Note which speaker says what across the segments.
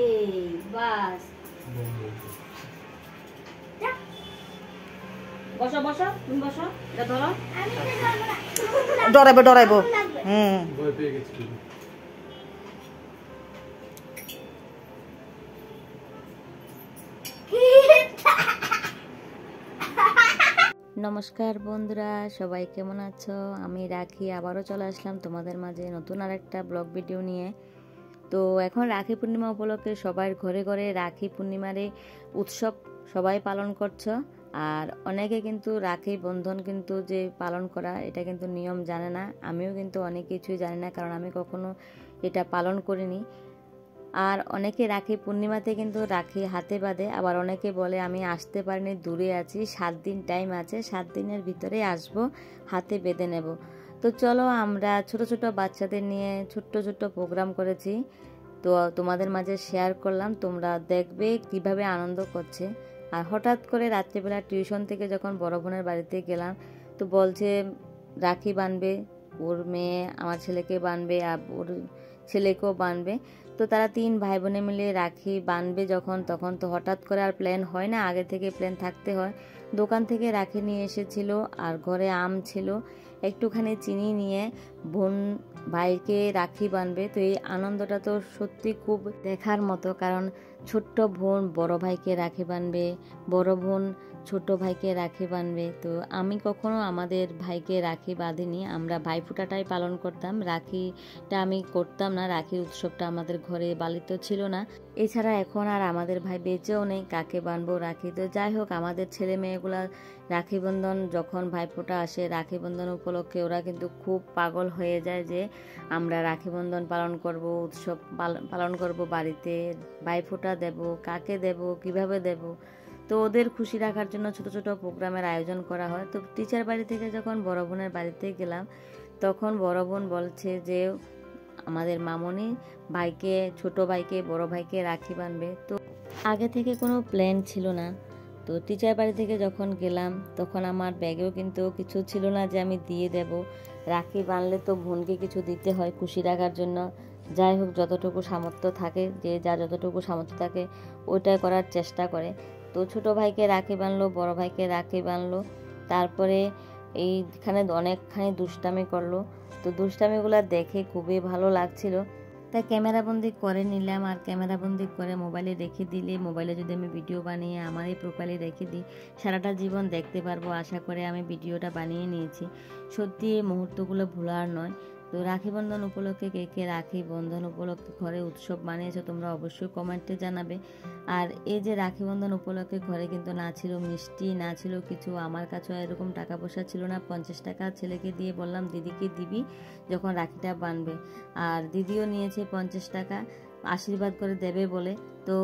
Speaker 1: এই বাস বসো বসো তুমি বসো এটা ধরো
Speaker 2: ডরাইবো ডরাইবো
Speaker 3: ভয় পেয়ে গেছি
Speaker 1: নমস্কার বন্ধুরা, সবাই কেমন আছো? আমি রাখি আবারও চলে আসলাম তোমাদের মাঝে নতুন আরেকটা ব্লগ ভিডিও নিয়ে। তো এখন রাখি পূর্ণিমা উপলক্ষে সবার ঘরে ঘরে রাখি পূর্ণিমার উৎসব সবাই পালন করছো। আর অনেকে কিন্তু রাখি বন্ধন কিন্তু যে পালন করা এটা কিন্তু নিয়ম জানে না। আমিও কিন্তু অনেক কিছুই জানি না, কারণ আমি কখনো এটা পালন করিনি। আর অনেকে রাখি পূর্ণিমাতে কিন্তু রাখি হাতে বাঁধে, আবার অনেকে বলে আমি আসতে পারিনি, দূরে আছি, 7 দিন টাইম আছে, 7 দিনের ভিতরে আসবো, হাতে বেঁধে নেব। তো চলো আমরা ছোট ছোট বাচ্চাদের নিয়ে ছোট্ট ছোট্ট প্রোগ্রাম করেছি, তো তোমাদের মাঝে শেয়ার করলাম, তোমরা দেখবে কিভাবে আনন্দ করছে। আর হঠাৎ করে রাত্রিবেলা টিউশন থেকে যখন বড় বোনের বাড়িতে গেলাম, তো বলছে রাখি বাঁধবে, ওর মেয়ে আমার ছেলেকে বাঁধবে আর ওর ছেলেকেও বাঁধবে। তো তারা 3 ভাই বোনে মিলে রাখি বাঁধবে যখন, তখন তো হঠাৎ করে আর প্ল্যান হয় না, আগে থেকে প্ল্যান থাকতে হয়। দোকান থেকে রাখি নিয়ে এসেছিল, আর ঘরে আম ছিল, একটুখানি চিনি নিয়ে বোন ভাইকে রাখি বাঁধবে। তো এই আনন্দটা তো সত্যি খুব দেখার মতো, কারণ ছোট্ট বোন বড় ভাইকে রাখি বাঁধবে, বড় বোন ছোট ভাইকে রাখি বাঁধবে। তো আমি কখনো আমাদের ভাইকে রাখি বাঁধিনি, আমরা ভাইফোঁটাটাই পালন করতাম, রাখিটা আমি করতাম না, রাখির উৎসবটা আমাদের ঘরে পালিত ছিল না। এছাড়া এখন আর আমাদের ভাই বেঁচেও নেই, কাকে বাঁধবো রাখি। তো যাই হোক, আমাদের ছেলে মেয়েগুলা রাখি বন্ধন যখন ভাইফোঁটা আসে, রাখি বন্ধন উপলক্ষে ওরা কিন্তু খুব পাগল হয়ে যায় যে আমরা রাখি বন্ধন পালন করব, উৎসব পালন করব, বাড়িতে ভাইফোঁটা দেব, কাকে দেব, কিভাবে দেব। তো ওদের খুশি রাখার জন্য ছোট ছোট প্রোগ্রামের আয়োজন করা হয়। তো টিচার বাড়ি থেকে যখন বড় বোনের বাড়িতে গেলাম, তখন বড় বোন বলছে যে আমাদের মামনি ভাইকে, ছোট ভাইকে, বড় ভাইকে রাখি বাঁধবে। তো আগে থেকে কোনো প্ল্যান ছিল না। তো টিচার বাড়ি থেকে যখন গেলাম, তখন আমার ব্যাগেও কিন্তু কিছু ছিল না যে আমি দিয়ে দেব। রাখি বাঁধলে তো বোনকে কিছু দিতে হয় খুশি রাখার জন্য। যাই হোক, যতটুকু সামর্থ্য থাকে, যে যা যতটুকু সামর্থ্য থাকে ওইটাই করার চেষ্টা করে। তো ছোট ভাইকে রাখি বাঁধলো, বড় ভাইকে রাখি বাঁধলো, তারপরে এইখানে অনেকখানি দুষ্টামি করলো। তো দুষ্টামিগুলো দেখে খুবই ভালো লাগছিল, তাই ক্যামেরাবন্দি করে নিলাম। আর ক্যামেরাবন্দি করে মোবাইলে রেখে দিলে, মোবাইলে যদি আমি ভিডিও বানিয়ে আমার এই প্রোফাইলে রেখে দিই, সারাটা জীবন দেখতে পারবো। আশা করে আমি ভিডিওটা বানিয়ে নিয়েছি। সত্যি এই মুহূর্তগুলো ভোলার নয়। তো রাখি বন্ধন উপলক্ষে কে কে রাখি বন্ধন উপলক্ষে ঘরে উৎসব বানিয়েছো তোমরা অবশ্যই কমেন্টে জানাবে। আর এই যে রাখি বন্ধন উপলক্ষে ঘরে কিন্তু না ছিল মিষ্টি, না ছিল কিছু, আমার কাছেও এরকম টাকা পয়সা ছিল না। 50 টাকা ছেলেকে দিয়ে বললাম দিদিকে দিবি যখন রাখিটা বাঁধবে, আর দিদিও নিয়েছে 50 টাকা আশীর্বাদ করে দেবে বলে। তো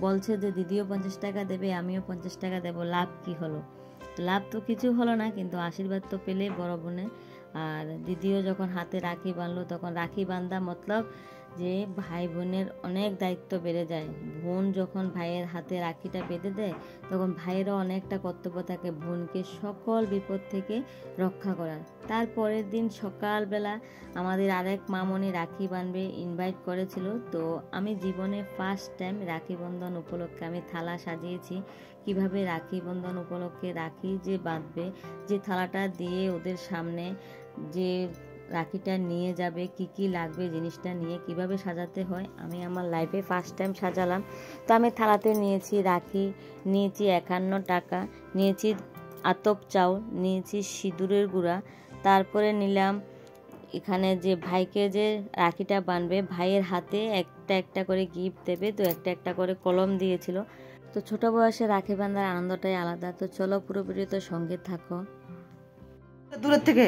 Speaker 1: বলছে যে দিদিও 50 টাকা দেবে, আমিও 50 টাকা দেবো, লাভ কি হলো? লাভ তো কিছু হলো না, কিন্তু আশীর্বাদ তো পেলে বড় বোনের। আর দিদিও যখন হাতে রাখি বাঁধলো, তখন রাখি বাঁধা মতলব যে ভাই বোনের অনেক দায়িত্ব বেড়ে যায়। বোন যখন ভাইয়ের হাতে রাখিটা বেঁধে দেয়, তখন ভাইয়েরও অনেকটা কর্তব্য থাকে বোনকে সকল বিপদ থেকে রক্ষা করার। তারপরের দিন সকালবেলা আমাদের আরেক মামনি রাখি বাঁধবে ইনভাইট করেছিল। তো আমি জীবনে ফার্স্ট টাইম রাখি বন্ধন উপলক্ষে আমি থালা সাজিয়েছি। কিভাবে রাখি বন্ধন উপলক্ষে রাখি যে বাঁধবে, যে থালাটা দিয়ে ওদের সামনে যে রাখিটা নিয়ে যাবে, কি কি লাগবে জিনিসটা নিয়ে কিভাবে সাজাতে হয়, আমি আমার লাইফে ফার্স্ট টাইম সাজালাম। তো আমি থালাতে নিয়েছি রাখি, নিয়েছি 51 টাকা, নিয়েছি আতপ চাউল, নিয়েছি সিঁদুরের গুঁড়া, তারপরে নিলাম এখানে যে ভাইকে যে রাখিটা বাঁধবে, ভাইয়ের হাতে একটা একটা করে গিফট দেবে, তো একটা একটা করে কলম দিয়েছিল। তো ছোট বয়সে রাখি বাঁধার আনন্দটাই আলাদা। তো চলো পুরো ভিডিওতে সঙ্গে থাকো।
Speaker 2: দূরের থেকে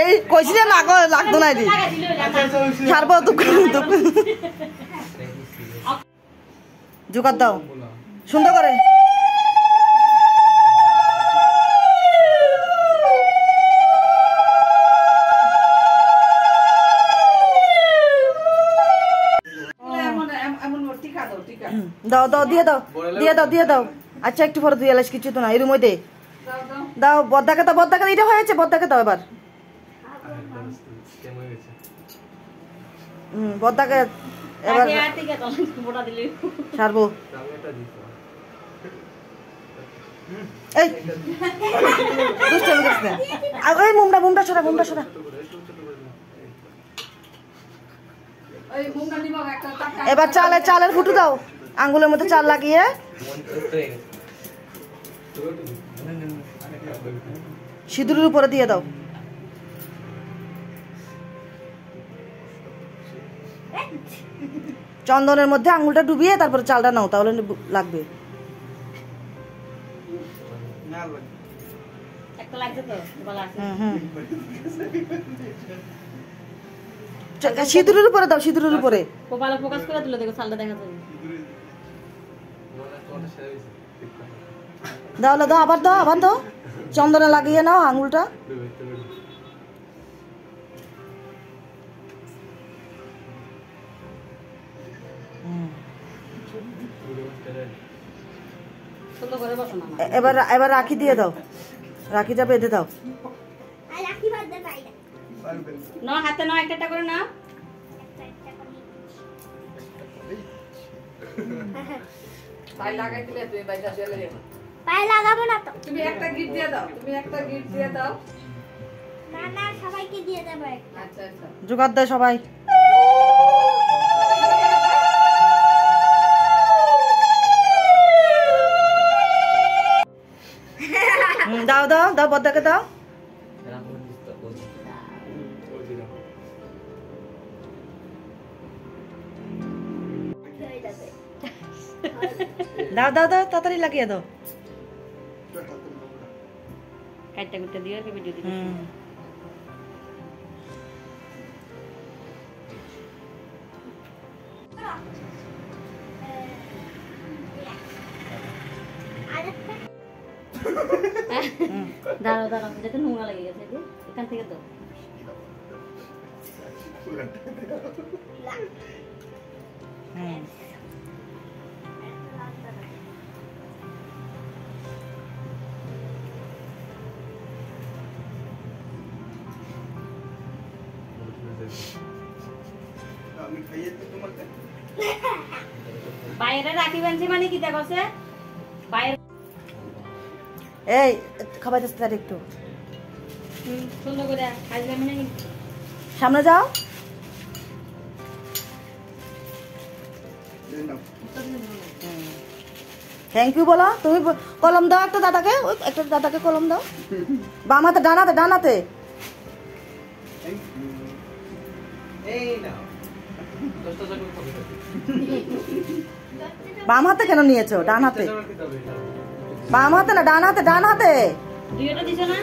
Speaker 2: এই কইছি যে না লাগতো না, ছাড়বো জোগাড় দাও সুন্দর করে। দাও দাও দিয়ে দাও দিয়ে দাও দিয়ে দাও আচ্ছা একটু পরে দিয়ে এলাস কিছু তো না এর মধ্যে দাও বদ্দাকে দাও বদ্দাকে এটা হয়েছে বদ্দাকে দাও এবার বদ্দাকে এবার ছাড়বো এই দুষ্টামি করিস না এই মুমটা সরা এবার চালের ফুটু দাও আঙ্গুলের মধ্যে চাল লাগিয়ে সিঁদুরের উপরে দিয়ে দাও চন্দনের মধ্যে আঙ্গুলটা ডুবিয়ে তারপরে চালটা নাও তাহলে লাগবে সিঁদুরের উপরে দাও সিঁদুরের উপরে
Speaker 1: ফোকাস করে দিল দেখো চালটা দেখা যাবে
Speaker 2: দাও দাও আবার দাও চন্দনে লাগিয়ে নাও আঙুলটা এবার রাখি দিয়ে দাও রাখিটা বেঁধে দাও
Speaker 1: হাতে নাও একটা করে না
Speaker 4: পায়ে লাগাবো না তো
Speaker 5: তুমি একটা গিফট দিয়ে দাও
Speaker 4: না সবাইকে দিয়ে দেবো
Speaker 5: আচ্ছা
Speaker 2: জোগাড় দেয় সবাই দাও দাও দাও বদ্দাকে দাও দাও দাও দাও তাড়াতাড়ি লাগিয়ে দাও
Speaker 1: কাটটা কুটটা দিও কি ভিডিও দিও দাঁড়াও যেটা নোংরা লেগে গেছে এখান থেকে দাও বাইরে রাখি বানছি মানে কি দেখছে বাইরে
Speaker 2: এই খাবার দিতে একটু
Speaker 1: সুন্দর করে আসবে মানে
Speaker 2: সামনে যাও থ্যাংক ইউ বলো তুমি কলম দাও একটা দাদাকে কলম দাও বাম হাতে ডানাতে বাম হাতে কেন নিয়েছো ডান হাতে বাম হাতে না ডান হাতে
Speaker 1: দুইটা দিছো না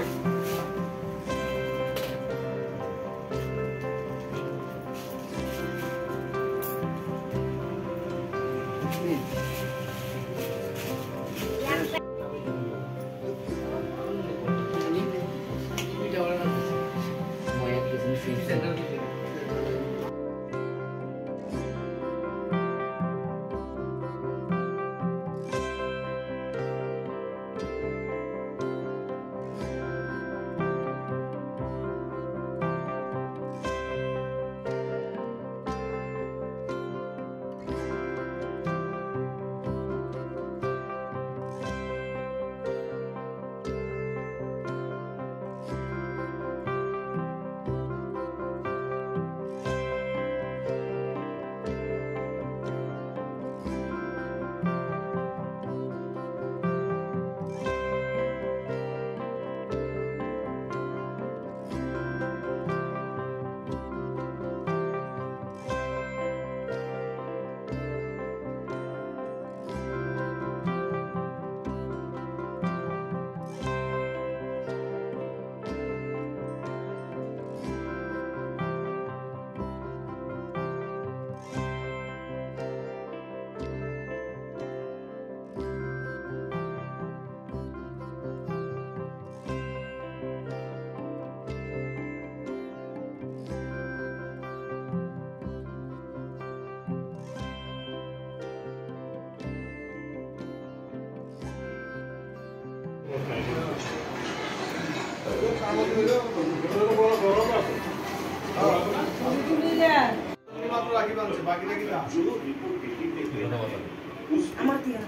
Speaker 2: আমার দিয়ে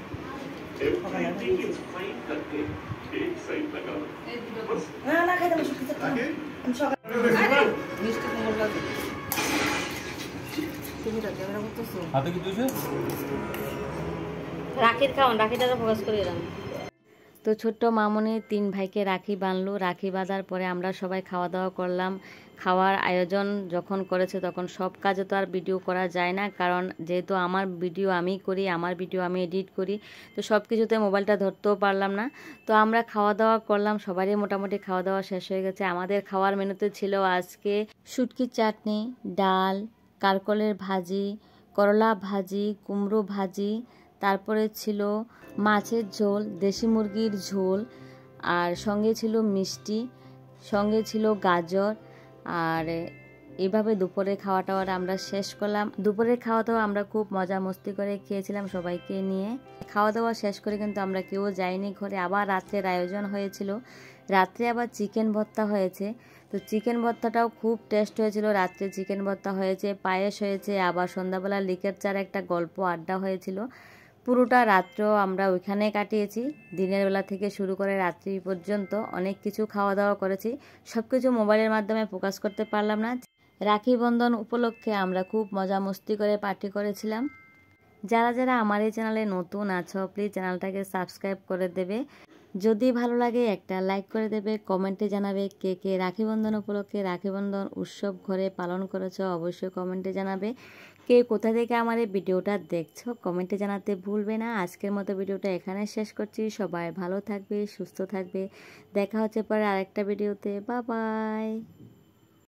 Speaker 2: না না খাইতে আমি সকালে
Speaker 5: মিষ্টি কুমড় লাগে
Speaker 2: তুমি তো ক্যামেরা করতেছো
Speaker 3: হাতে কি তুইছে?
Speaker 1: রাখির খাওয়ান, রাখিটা ফোকাস করে এলাম। তো ছোট্ট মামুনি 3 ভাইকে রাখি বাঁধলো। রাখি বাঁধার পরে আমরা সবাই খাওয়া দাওয়া করলাম। খাওয়ার আয়োজন যখন করেছে তখন সব কাজে তো আর ভিডিও করা যায় না, কারণ যেহেতু আমার ভিডিও আমি করি, আমার ভিডিও আমি এডিট করি, তো সব কিছুতে মোবাইলটা ধরতেও পারলাম না। তো আমরা খাওয়া দাওয়া করলাম, সবারই মোটামুটি খাওয়া দাওয়া শেষ হয়ে গেছে। আমাদের খাওয়ার মেনুতে ছিল আজকে শুটকির চাটনি, ডাল, কারকলের ভাজি, করলা ভাজি, কুমড়ো ভাজি, তারপরে ছিল মাছের ঝোল, দেশি মুরগির ঝোল, আর সঙ্গে ছিল মিষ্টি, সঙ্গে ছিল গাজর। আর এইভাবে দুপুরের খাওয়াটাও আমরা শেষ করলাম। দুপুরের খাওয়াটাও আমরা খুব মজা মস্তি করে খেয়েছিলাম সবাইকে নিয়ে। খাওয়া দাওয়া শেষ করে কিন্তু আমরা কেউ যাইনি ঘরে। আবার রাত্রের আয়োজন হয়েছিল, রাত্রে আবার চিকেন ভর্তা হয়েছে। তো চিকেন ভর্তাটাও খুব টেস্ট হয়েছিল। রাত্রে চিকেন ভর্তা হয়েছে, পায়েস হয়েছে, আবার সন্ধ্যাবেলা লিকের চার একটা গল্প আড্ডা হয়েছিল। পুরোটা রাত্র আমরা ওইখানে কাটিয়েছি। দিনের বেলা থেকে শুরু করে রাত্রি পর্যন্ত অনেক কিছু খাওয়া দাওয়া করেছি। সব কিছু মোবাইলের মাধ্যমে প্রকাশ করতে পারলাম না। রাখি বন্ধন উপলক্ষে আমরা খুব মজা মস্তি করে পার্টি করেছিলাম। যারা যারা আমার এই চ্যানেলে নতুন আছো প্লিজ চ্যানেলটাকে সাবস্ক্রাইব করে দেবে। যদি ভালো লাগে একটা লাইক করে দেবে, কমেন্টে জানাবে কে কে রাখি বন্ধন উপলক্ষে রাখি বন্ধন উৎসব ঘরে পালন করেছো, অবশ্যই কমেন্টে জানাবে। কে কোথা থেকে আমার এই ভিডিওটা দেখছো কমেন্টে জানাতে ভুলবে না। আজকের মতো ভিডিওটা এখানে শেষ করছি। সবাই ভালো থাকবে, সুস্থ থাকবে। দেখা হচ্ছে পরে আরেকটা ভিডিওতে। Bye bye.